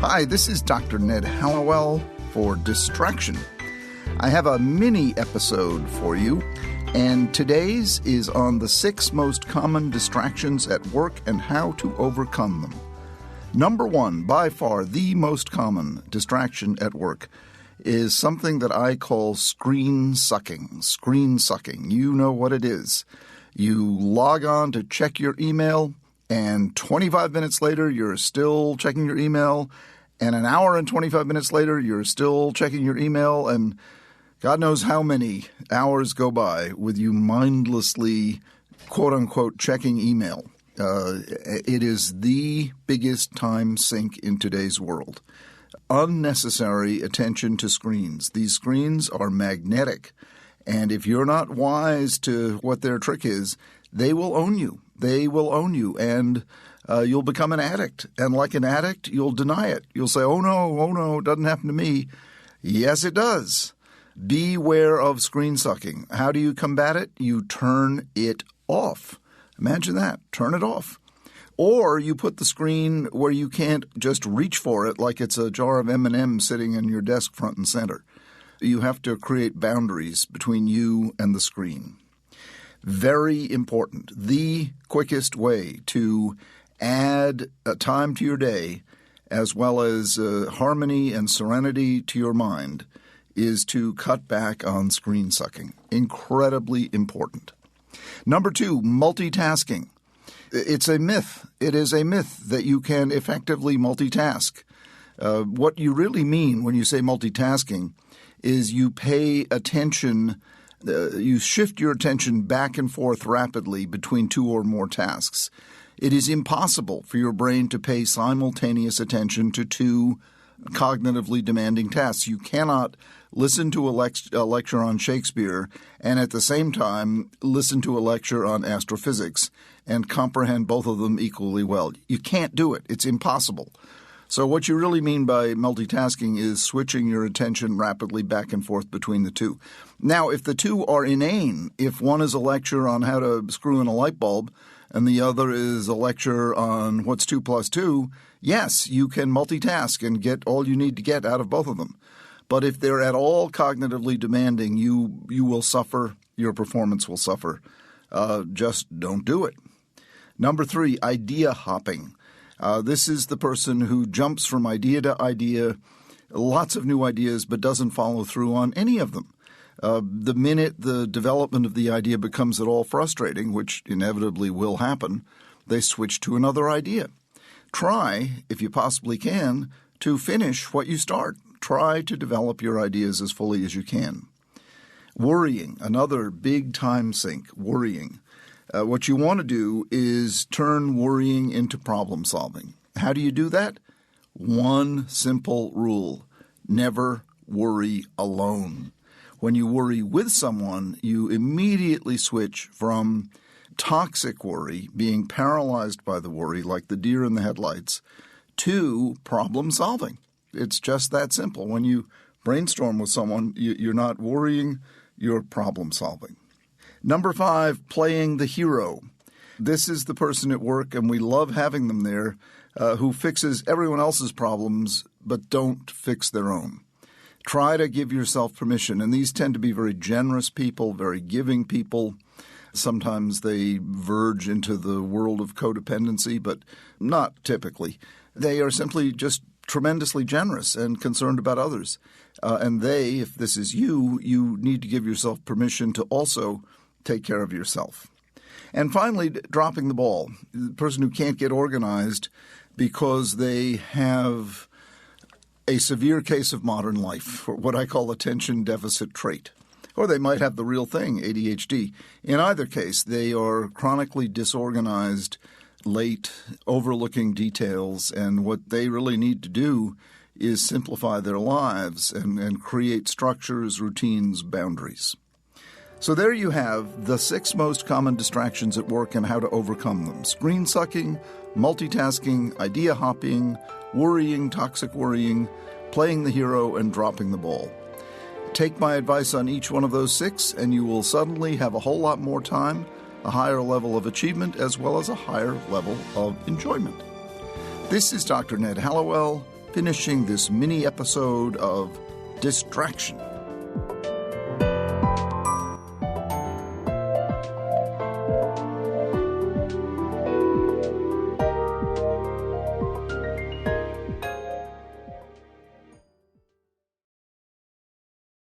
Hi, this is Dr. Ned Hallowell for Distraction. I have a mini episode for you, and today's is on the 6 most common distractions at work and how to overcome them. Number 1, by far the most common distraction at work, is something that I call screen sucking. Screen sucking. You know what it is. You log on to check your email, and 25 minutes later, you're still checking your email, and an hour and 25 minutes later, you're still checking your email, and God knows how many hours go by with you mindlessly, quote-unquote, checking email. It is the biggest time sink in today's world. Unnecessary attention to screens. These screens are magnetic, and if you're not wise to what their trick is, they will own you. They will own you, and you'll become an addict. And like an addict, you'll deny it. You'll say, oh no, it doesn't happen to me. Yes, it does. Beware of screen sucking. How do you combat it? You turn it off. Imagine that. Turn it off. Or you put the screen where you can't just reach for it like it's a jar of M&Ms sitting in your desk front and center. You have to create boundaries between you and the screen. Very important. The quickest way to add time to your day as well as harmony and serenity to your mind is to cut back on screen sucking. Incredibly important. Number 2, multitasking. It's a myth. It is a myth that you can effectively multitask. What you really mean when you say multitasking is you pay attention, you shift your attention back and forth rapidly between 2 or more tasks. It is impossible for your brain to pay simultaneous attention to 2 cognitively demanding tasks. You cannot listen to a lecture on Shakespeare and at the same time listen to a lecture on astrophysics and comprehend both of them equally well. You can't do it. It's impossible. So what you really mean by multitasking is switching your attention rapidly back and forth between the 2. Now, if the 2 are inane, if one is a lecture on how to screw in a light bulb and the other is a lecture on what's 2 plus 2, yes, you can multitask and get all you need to get out of both of them. But if they're at all cognitively demanding, you will suffer, your performance will suffer. Just don't do it. Number 3, idea hopping. This is the person who jumps from idea to idea, lots of new ideas, but doesn't follow through on any of them. The minute the development of the idea becomes at all frustrating, which inevitably will happen, they switch to another idea. Try, if you possibly can, to finish what you start. Try to develop your ideas as fully as you can. Worrying, another big time sink, worrying. What you want to do is turn worrying into problem solving. How do you do that? One simple rule: never worry alone. When you worry with someone, you immediately switch from toxic worry, being paralyzed by the worry like the deer in the headlights, to problem solving. It's just that simple. When you brainstorm with someone, you're not worrying, you're problem solving. Number 5, playing the hero. This is the person at work, and we love having them there, who fixes everyone else's problems but don't fix their own. Try to give yourself permission, and these tend to be very generous people, very giving people. Sometimes they verge into the world of codependency, but not typically. They are simply just tremendously generous and concerned about others. And they, if this is you, you need to give yourself permission to also take care of yourself. And finally, dropping the ball. The person who can't get organized because they have a severe case of modern life, or what I call attention deficit trait. Or they might have the real thing, ADHD. In either case, they are chronically disorganized, late, overlooking details, and what they really need to do is simplify their lives and create structures, routines, boundaries. So there you have the 6 most common distractions at work and how to overcome them. Screen sucking, multitasking, idea hopping, worrying, toxic worrying, playing the hero, and dropping the ball. Take my advice on each one of those 6, and you will suddenly have a whole lot more time, a higher level of achievement, as well as a higher level of enjoyment. This is Dr. Ned Hallowell finishing this mini episode of Distraction.